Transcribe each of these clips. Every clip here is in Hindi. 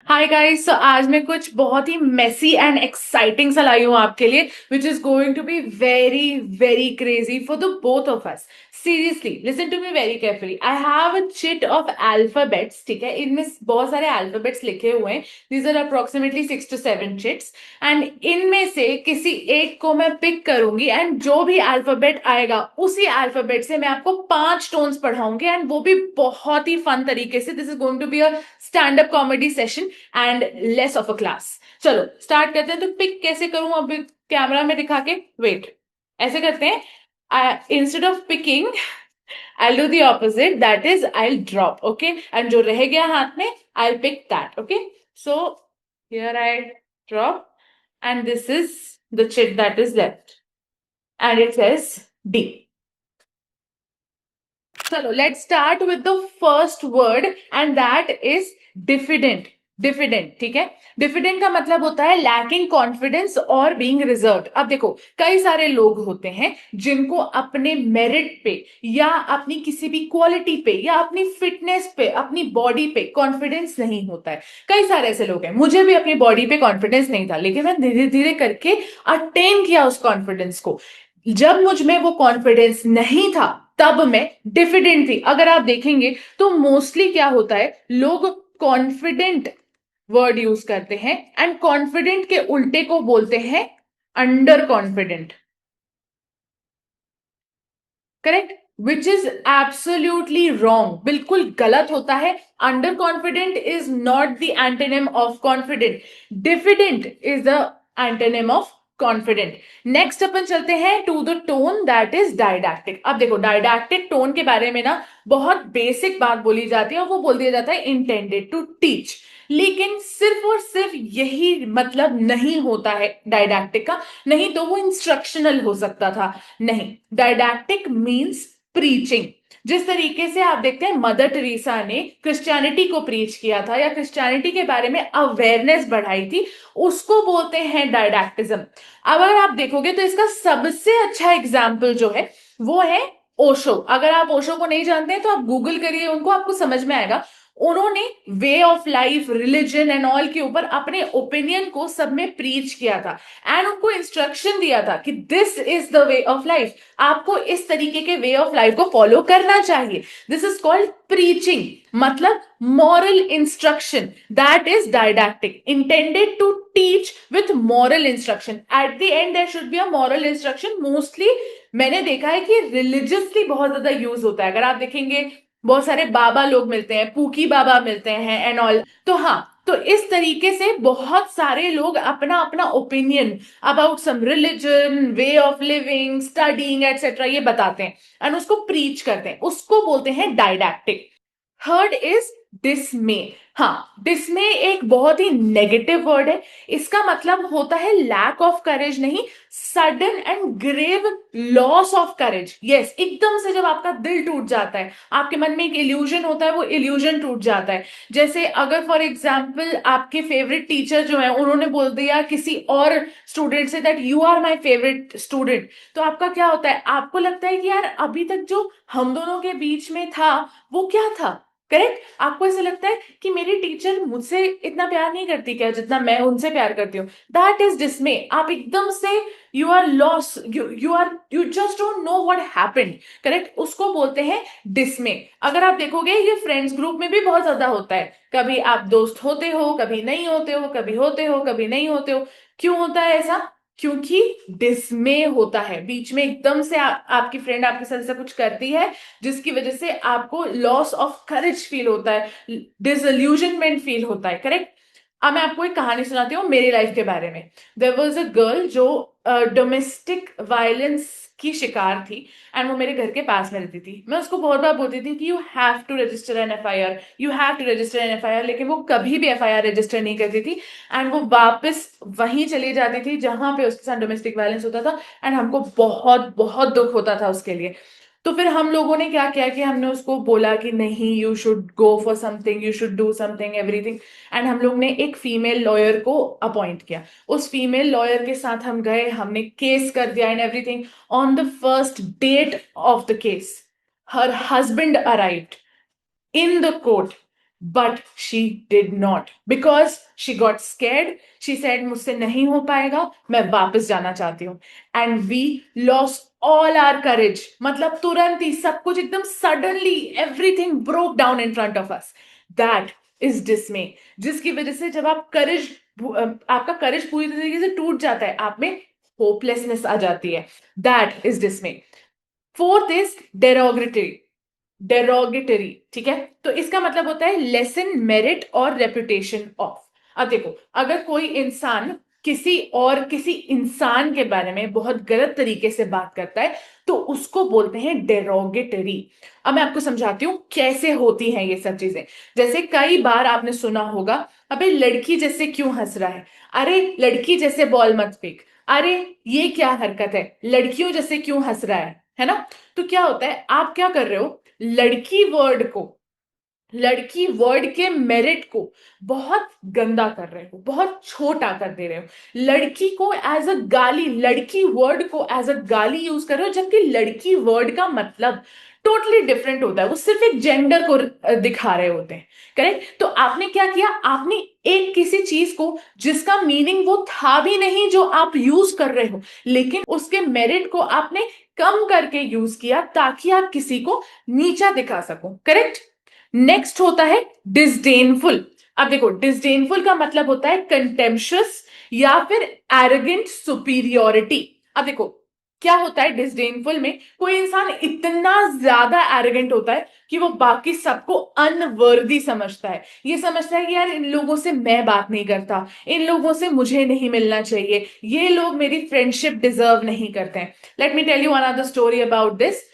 हाय गाइस, सो आज मैं कुछ बहुत ही मेसी एंड एक्साइटिंग सा लाई हूँ आपके लिए which is going to be very very crazy for the both of us. Seriously listen to me very carefully. I have a chit of alphabets. ठीक है, इनमें बहुत सारे अल्फाबेट्स लिखे हुए हैं. These are approximately 6 to 7 chits. And इनमें से किसी एक को मैं पिक करूंगी एंड जो भी अल्फाबेट आएगा उसी अल्फाबेट से मैं आपको 5 टोन्स पढ़ाऊंगी एंड वो भी बहुत ही फन तरीके से. This is going to be a stand up comedy session and less of a class. चलो स्टार्ट करते हैं. तो पिक कैसे करूं अब कैमरा में दिखा के? वेट, ऐसे करते हैं. Instead of picking I'll do the opposite, that is I'll drop. Okay, and जो रह गया हाथ में I'll pick that. Okay, so here I drop and this is the chit that is left and it says D. चलो let's start with the first word and that is diffident. Diffident, ठीक है. डिफिडेंट का मतलब होता है लैकिंग कॉन्फिडेंस और बीइंग रिजर्व्ड. अब देखो, कई सारे लोग होते हैं जिनको अपने मेरिट पे या अपनी किसी भी क्वालिटी पे या अपनी फिटनेस पे, अपनी बॉडी पे कॉन्फिडेंस नहीं होता है. कई सारे ऐसे लोग हैं. मुझे भी अपनी बॉडी पे कॉन्फिडेंस नहीं था, लेकिन मैं धीरे धीरे करके अटेन किया उस कॉन्फिडेंस को. जब मुझ में वो कॉन्फिडेंस नहीं था तब मैं डिफिडेंट थी. अगर आप देखेंगे तो मोस्टली क्या होता है, लोग कॉन्फिडेंट वर्ड यूज करते हैं एंड कॉन्फिडेंट के उल्टे को बोलते हैं under confident. Correct, which is absolutely wrong. बिल्कुल गलत होता है. Under confident is not the antonym of confident. Diffident is the antonym of confident. Next अपन चलते हैं to the tone that is didactic. अब देखो, डायडैक्टिक टोन के बारे में ना बहुत बेसिक बात बोली जाती है और वो बोल दिया जाता है इंटेंडेड टू टीच. लेकिन सिर्फ और सिर्फ यही मतलब नहीं होता है डायडैक्टिक का. नहीं तो वो इंस्ट्रक्शनल हो सकता था. नहीं, डायडैक्टिक मीन्स प्रीचिंग. जिस तरीके से आप देखते हैं मदर टेरेसा ने क्रिश्चियनिटी को प्रीच किया था या क्रिश्चियनिटी के बारे में अवेयरनेस बढ़ाई थी, उसको बोलते हैं डायडैक्टिज्म. अब अगर आप देखोगे तो इसका सबसे अच्छा एग्जाम्पल जो है वो है ओशो. अगर आप ओशो को नहीं जानते हैं तो आप गूगल करिए उनको, आपको समझ में आएगा. उन्होंने वे of life, religion and all के ऊपर अपने ओपिनियन को सब में प्रीच किया था एंड उनको इंस्ट्रक्शन दिया था कि this is the way of life. आपको इस तरीके के वे ऑफ लाइफ को फॉलो करना चाहिए. दिस इज कॉल्ड प्रीचिंग, मतलब moral instruction. That is didactic, intended to teach with moral instruction. At the end there should be a moral instruction. Mostly मैंने देखा है कि रिलीजियसली बहुत ज्यादा यूज होता है. अगर आप देखेंगे बहुत सारे बाबा लोग मिलते हैं, पूकी बाबा मिलते हैं एंड ऑल. तो हाँ, तो इस तरीके से बहुत सारे लोग अपना अपना opinion about some religion, way of living, studying etcetera ये बताते हैं एंड उसको प्रीच करते हैं. उसको बोलते हैं डायडैक्टिक. Third is डिसमे. हाँ, डिसमे एक बहुत ही नेगेटिव वर्ड है. इसका मतलब होता है लैक ऑफ करेज नहीं, sudden and grave loss of courage. Yes, एकदम से जब आपका दिल टूट जाता है, आपके मन में एक इल्यूजन होता है, वो इल्यूजन टूट जाता है. जैसे अगर फॉर एग्जाम्पल आपके फेवरेट टीचर जो है उन्होंने बोल दिया किसी और स्टूडेंट से that you are my favourite student, तो आपका क्या होता है, आपको लगता है कि यार अभी तक जो हम दोनों के बीच में था वो क्या था. करेक्ट, आपको ऐसा लगता है कि मेरी टीचर मुझसे इतना प्यार नहीं करती क्या जितना मैं उनसे प्यार करती हूँ. That is dismay. आप एकदम से you are loss, you just don't know what happened. Correct, उसको बोलते हैं डिसमे. अगर आप देखोगे ये फ्रेंड्स ग्रुप में भी बहुत ज्यादा होता है. कभी आप दोस्त होते हो, कभी नहीं होते हो, कभी होते हो, कभी नहीं होते हो. क्यों होता है ऐसा? क्योंकि डिसमे होता है. बीच में एकदम से आपकी फ्रेंड आपके साथ ऐसा कुछ करती है जिसकी वजह से आपको लॉस ऑफ करेज फील होता है, डिसल्यूजनमेंट फील होता है. करेक्ट. अब मैं आपको एक कहानी सुनाती हूँ मेरी लाइफ के बारे में. देयर वाज अ गर्ल जो डोमेस्टिक वायलेंस की शिकार थी एंड वो मेरे घर के पास में रहती थी. मैं उसको बहुत बार बोलती थी कि you have to register an FIR, you have to register an FIR, लेकिन वो कभी भी एफआईआर रजिस्टर नहीं करती थी एंड वो वापस वहीं चली जाती थी जहां पे उसके साथ डोमेस्टिक वायलेंस होता था एंड हमको बहुत बहुत दुख होता था उसके लिए. तो फिर हम लोगों ने क्या किया कि हमने उसको बोला कि नहीं, you should go for something, you should do something, everything. And हम लोग ने एक फीमेल लॉयर को अपॉइंट किया. उस फीमेल लॉयर के साथ हम गए, हमने केस कर दिया and everything. On the first date of the case her husband arrived in the court but she did not because she got scared. She said मुझसे नहीं हो पाएगा, मैं वापस जाना चाहती हूँ. And we lost all our courage. मतलब तुरंत ही सब कुछ एकदम suddenly everything broke down in front of us. That is dismay. जिसकी वजह से जब आप करेज, आपका करेज पूरी तरीके से टूट जाता है, आप में होपलेसनेस आ जाती है. That is डिसमे. Fourth is derogatory. Derogatory, ठीक है. तो इसका मतलब होता है लेसन मेरिट और रेपुटेशन ऑफ. अब देखो, अगर कोई इंसान किसी इंसान के बारे में बहुत गलत तरीके से बात करता है तो उसको बोलते हैं डेरोगेटरी. अब मैं आपको समझाती हूँ कैसे होती हैं ये सब चीजें. जैसे कई बार आपने सुना होगा, अबे लड़की जैसे क्यों हंस रहा है, अरे लड़की जैसे बॉल मत फेंक, अरे ये क्या हरकत है, लड़कियों जैसे क्यों हंस रहा है ना. तो क्या होता है, आप क्या कर रहे हो, लड़की वर्ड को, लड़की वर्ड के मेरिट को बहुत गंदा कर रहे हो, बहुत छोटा कर दे रहे हो. लड़की को एज अ गाली, लड़की वर्ड को एज अ गाली यूज कर रहे हो, जबकि लड़की वर्ड का मतलब टोटली डिफरेंट होता है. वो सिर्फ एक जेंडर को दिखा रहे होते हैं. करेक्ट. तो आपने क्या किया, आपने एक किसी चीज को जिसका मीनिंग वो था भी नहीं जो आप यूज कर रहे हो, लेकिन उसके मेरिट को आपने कम करके यूज किया ताकि आप किसी को नीचा दिखा सको. करेक्ट. नेक्स्ट होता है डिसडेनफुल. अब देखो, डिसडेनफुल का मतलब होता है कंटेम्पशस या फिर एरोगेंट सुपीरियोरिटी. अब देखो, क्या होता है डिसडेनफुल में, कोई इंसान इतना ज्यादा एरोगेंट होता है कि वो बाकी सबको अनवर्दी समझता है. ये समझता है कि यार इन लोगों से मैं बात नहीं करता, इन लोगों से मुझे नहीं मिलना चाहिए, ये लोग मेरी फ्रेंडशिप डिजर्व नहीं करते हैं. Let me tell you another story about this.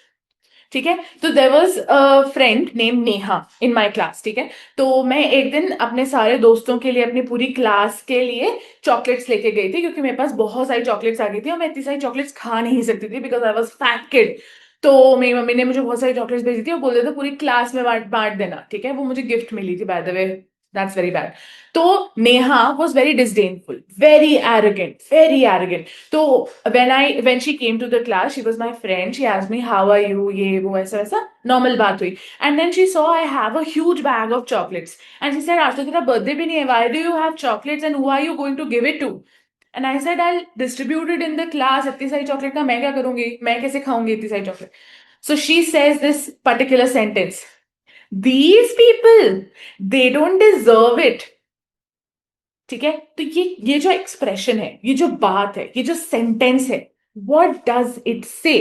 ठीक है. तो there was a friend name Neha in my class. ठीक है. तो मैं एक दिन अपने सारे दोस्तों के लिए, अपनी पूरी क्लास के लिए चॉकलेट्स लेके गई थी, क्योंकि मेरे पास बहुत सारी चॉकलेट्स आ गई थी और मैं इतनी सारी चॉकलेट्स खा नहीं सकती थी because I was fat kid. तो मेरी मम्मी ने मुझे बहुत सारी चॉकलेट्स भेजी थी और बोल रहे थे पूरी क्लास में बांट बांट देना. ठीक है. वो मुझे गिफ्ट मिली थी by the way. That's very bad. तो Neha was very disdainful, very arrogant, very arrogant. तो when she came to the class, she was my friend, she asked me how are you, ये वो ऐसा वैसा नॉर्मल बात हुई. And then she saw I have a huge bag of chocolates and she said आज तो तेरा बर्थडे भी नहीं है, why do you have chocolates and who are you going to give it to. And I said I'll distribute it in the class. इतनी सारी चॉकलेट का मैं क्या करूंगी, मैं कैसे खाऊंगी इतनी सारी chocolate. So she says this particular sentence, these people, they don't deserve it. ठीक है. तो ये जो एक्सप्रेशन है, ये जो बात है, ये जो सेंटेंस है, व्हाट डज इट से.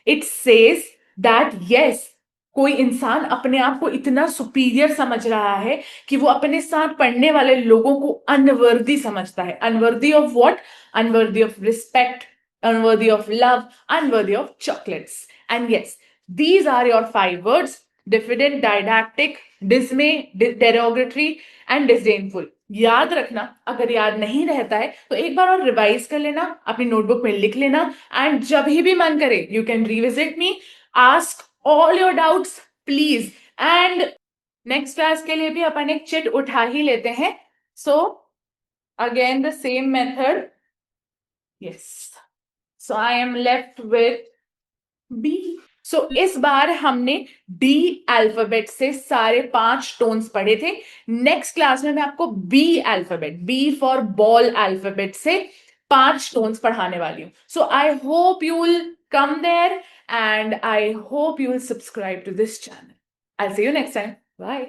इट सेज दैट यस, कोई इंसान अपने आप को इतना सुपीरियर समझ रहा है कि वो अपने साथ पढ़ने वाले लोगों को अनवर्दी समझता है. Unworthy of what, unworthy of respect, unworthy of love, unworthy of chocolates. And yes, these are your 5 words: diffident, didactic, dismay, derogatory and disdainful. याद रखना. अगर याद नहीं रहता है तो एक बार और रिवाइज कर लेना, अपनी नोटबुक में लिख लेना. एंड जब भी मन करे you can revisit me, ask all your doubts please. And next class के लिए भी अपन एक चिट उठा ही लेते हैं. So again the same method. Yes. So I am left with B. So इस बार हमने डी अल्फाबेट से सारे 5 टोन्स पढ़े थे. नेक्स्ट क्लास में मैं आपको B alphabet, B for ball alphabet से 5 टोन्स पढ़ाने वाली हूं. So I hope you will come there and I hope you will subscribe to this channel. I see you next time. Bye.